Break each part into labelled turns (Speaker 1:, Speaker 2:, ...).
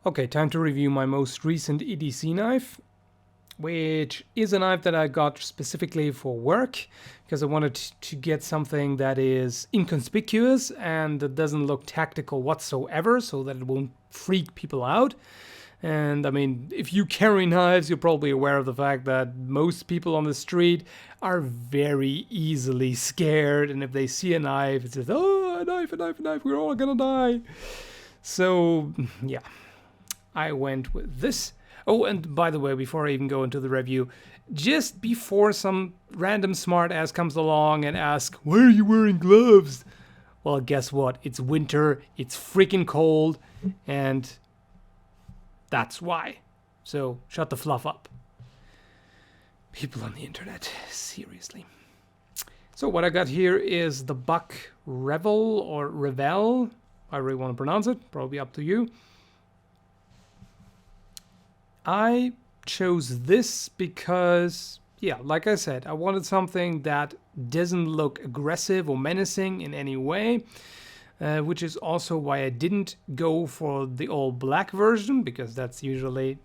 Speaker 1: Okay, time to review my most recent EDC knife, which is a knife that I got specifically for work because I wanted to get something that is inconspicuous and that doesn't look tactical whatsoever so that it won't freak people out. And I mean, if you carry knives, you're probably aware of the fact that most people on the street are very easily scared. And if they see a knife, it's just, oh, a knife, a knife, a knife, we're all gonna die. So, yeah, I went with this. Oh, and by the way, before I even go into the review, just before some random smartass comes along and asks, why are you wearing gloves? Well, guess what? It's winter, it's freaking cold, and that's why. So shut the fluff up. People on the internet, seriously. So what I got here is the Buck Revel or Revel, however you want to pronounce it, probably up to you. I chose this because, yeah, like I said, I wanted something that doesn't look aggressive or menacing in any way. Which is also why I didn't go for the all black version, because that's usually,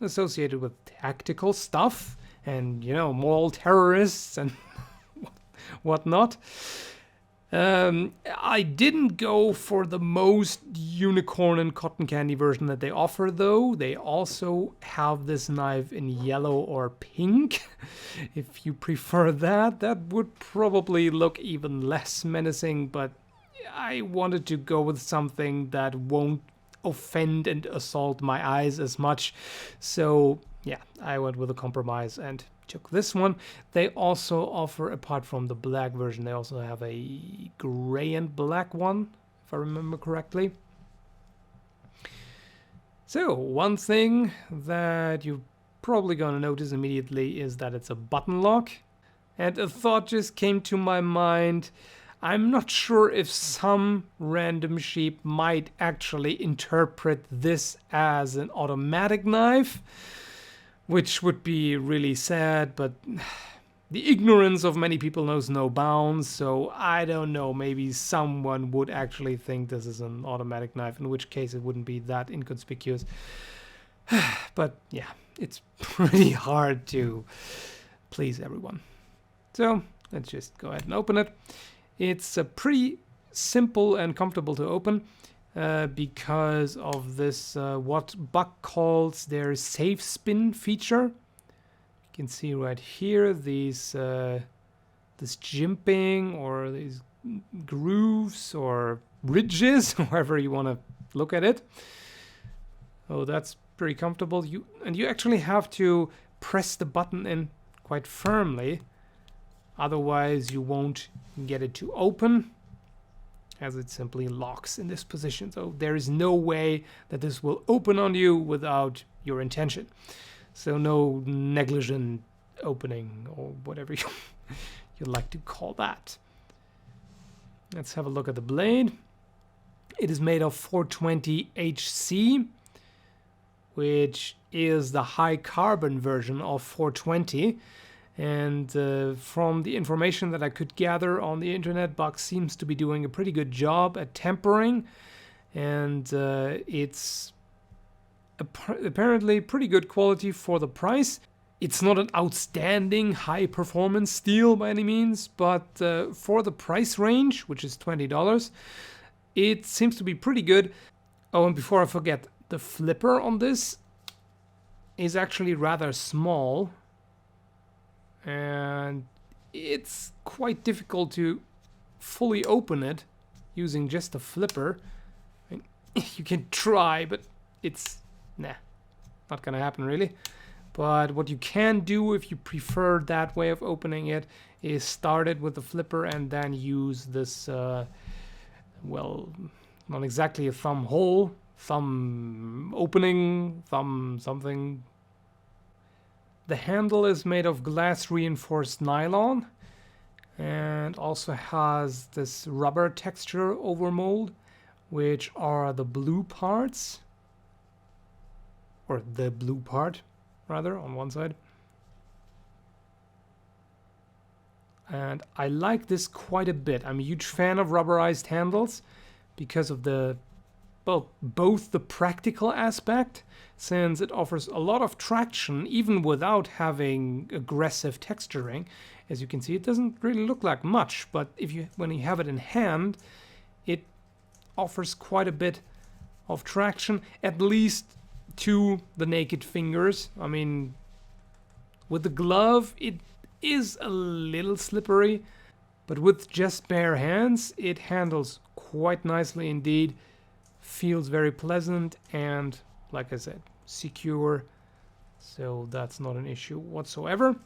Speaker 1: associated with tactical stuff and, moral terrorists and whatnot. I didn't go for the most unicorn and cotton candy version that they offer, though. They also have this knife in yellow or pink. If you prefer that, that would probably look even less menacing, but I wanted to go with something that won't offend and assault my eyes as much. So yeah, I went with a compromise and took this one. They also offer, apart from the black version, they also have a gray and black one, if I remember correctly. So one thing that you're probably gonna notice immediately is that it's a button lock. And a thought just came to my mind. I'm not sure if some random sheep might actually interpret this as an automatic knife, which would be really sad, but the ignorance of many people knows no bounds, so I don't know, maybe someone would actually think this is an automatic knife, in which case it wouldn't be that inconspicuous. But yeah, it's pretty hard to please everyone. So let's just go ahead and open it. It's pretty simple and comfortable to open because of this, what Buck calls their safe spin feature. You can see right here these this jimping or these grooves or ridges, however you want to look at it. Oh, that's pretty comfortable. You actually have to press the button in quite firmly. Otherwise, you won't get it to open, as it simply locks in this position. So there is no way that this will open on you without your intention. So no negligent opening or whatever you'd like to call that. Let's have a look at the blade. It is made of 420 HC, which is the high carbon version of 420. And from the information that I could gather on the internet, Buck seems to be doing a pretty good job at tempering. And it's apparently pretty good quality for the price. It's not an outstanding high performance steel by any means, but for the price range, which is $20, it seems to be pretty good. Oh, and before I forget, the flipper on this is actually rather small. And it's quite difficult to fully open it using just a flipper. I mean, you can try, but it's not gonna happen really. But what you can do if you prefer that way of opening it is start it with the flipper and then use this, well, not exactly a thumb hole, thumb opening, thumb something. The handle is made of glass reinforced nylon and also has this rubber texture over mold, which are the blue parts, or the blue part rather, on one side. And I like this quite a bit. I'm a huge fan of rubberized handles because of the well, both the practical aspect, since it offers a lot of traction even without having aggressive texturing. As you can see, it doesn't really look like much, but when you have it in hand, it offers quite a bit of traction, at least to the naked fingers. I mean, with the glove, it is a little slippery, but with just bare hands, it handles quite nicely indeed. Feels very pleasant and, like I said, secure. So that's not an issue whatsoever.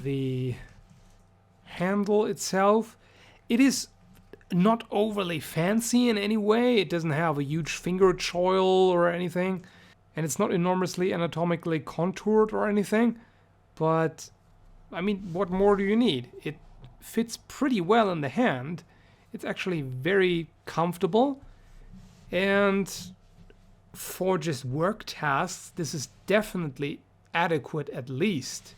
Speaker 1: The handle itself, it is not overly fancy in any way. It doesn't have a huge finger choil or anything, and it's not enormously anatomically contoured or anything, but I mean, what more do you need? It fits pretty well in the hand. It's actually very comfortable, and for just work tasks, this is definitely adequate at least.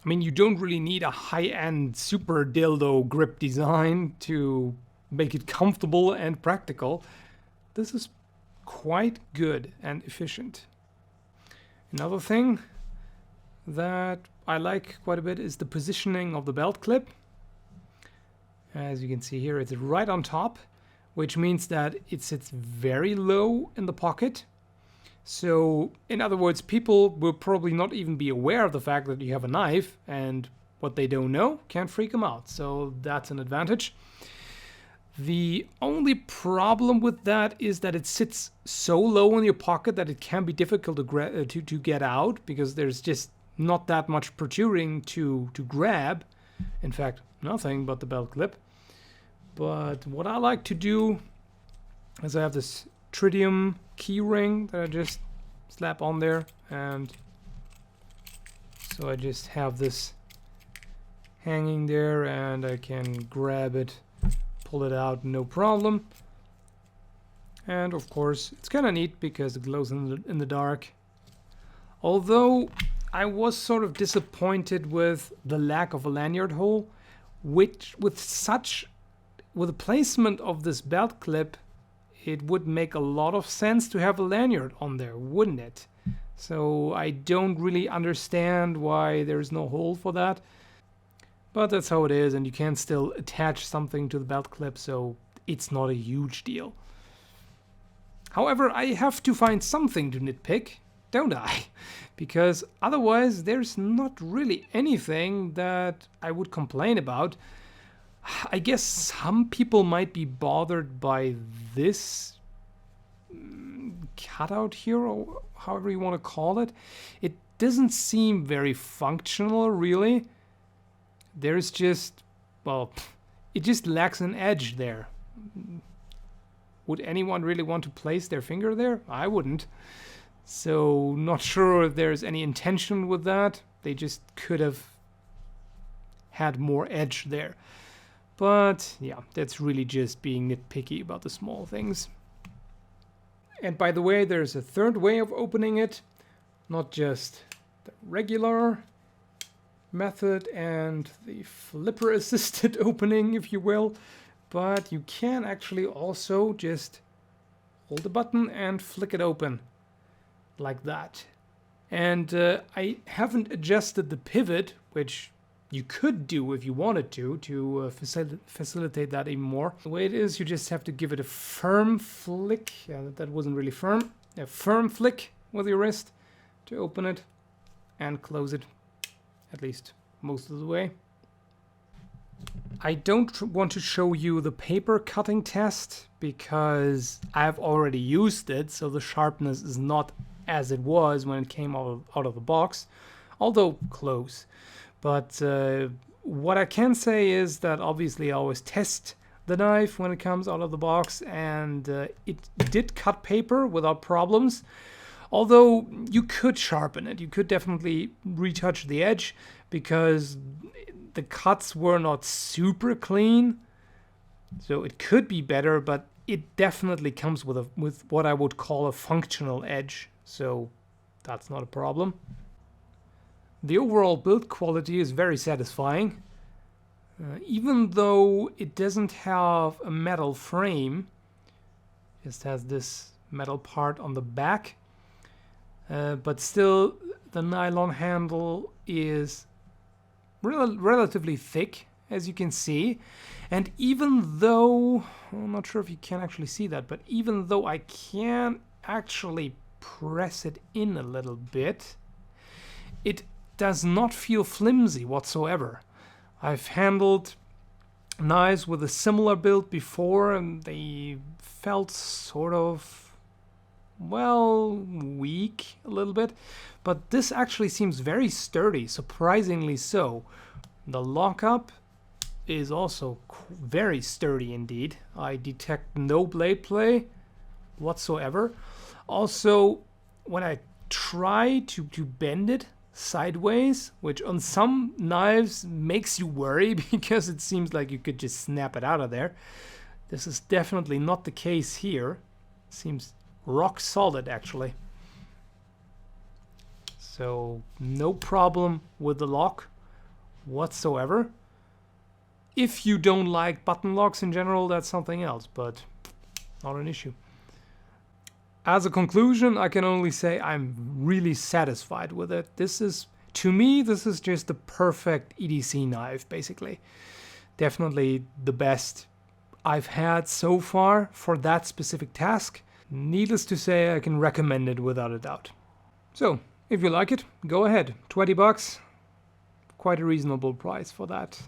Speaker 1: I mean, you don't really need a high-end super dildo grip design to make it comfortable and practical. This is quite good and efficient. Another thing that I like quite a bit is the positioning of the belt clip. As you can see here, it's right on top, which means that it sits very low in the pocket. So, in other words, people will probably not even be aware of the fact that you have a knife, and what they don't know can't freak them out. So that's an advantage. The only problem with that is that it sits so low in your pocket that it can be difficult to get out, because there's just not that much protruding to grab. In fact, nothing but the belt clip. But what I like to do is I have this tritium key ring that I just slap on there, and so I just have this hanging there and I can grab it, pull it out, no problem. And of course it's kind of neat because it glows in the dark. Although I was sort of disappointed with the lack of a lanyard hole, which with the placement of this belt clip, it would make a lot of sense to have a lanyard on there, wouldn't it? So I don't really understand why there's no hole for that. But that's how it is, and you can still attach something to the belt clip, so it's not a huge deal. However, I have to find something to nitpick, don't I? Because otherwise there's not really anything that I would complain about. I guess some people might be bothered by this cutout here, or however you want to call it. It doesn't seem very functional, really. There's just, well, it just lacks an edge there. Would anyone really want to place their finger there? I wouldn't. So, not sure if there's any intention with that. They just could have had more edge there. But yeah, that's really just being nitpicky about the small things. And by the way, there's a third way of opening it, not just the regular method and the flipper assisted opening, if you will, but you can actually also just hold the button and flick it open like that. And I haven't adjusted the pivot, which you could do if you wanted to facilitate that even more. The way it is, you just have to give it a firm flick. Yeah, that wasn't really firm. A firm flick with your wrist to open it and close it, at least most of the way. I don't want to show you the paper cutting test because I've already used it, so the sharpness is not as it was when it came out of the box, although close. But what I can say is that obviously I always test the knife when it comes out of the box, and it did cut paper without problems. Although you could sharpen it, you could definitely retouch the edge because the cuts were not super clean. So it could be better, but it definitely comes with what I would call a functional edge. So that's not a problem. The overall build quality is very satisfying. Even though it doesn't have a metal frame, Just has this metal part on the back. But still, the nylon handle is relatively thick, as you can see. And even though, I'm not sure if you can actually see that, but even though I can actually press it in a little bit, it does not feel flimsy whatsoever. I've handled knives with a similar build before, and they felt sort of, well, weak a little bit, but this actually seems very sturdy, surprisingly so. The lockup is also very sturdy indeed. I detect no blade play whatsoever. Also, when I try to bend it sideways, which on some knives makes you worry because it seems like you could just snap it out of there, this is definitely not the case here. Seems rock solid actually. So no problem with the lock whatsoever. If you don't like button locks in general, that's something else, but not an issue. As a conclusion, I can only say I'm really satisfied with it. This is, to me, this is just the perfect EDC knife, basically. Definitely the best I've had so far for that specific task. Needless to say, I can recommend it without a doubt. So, if you like it, go ahead. $20, quite a reasonable price for that.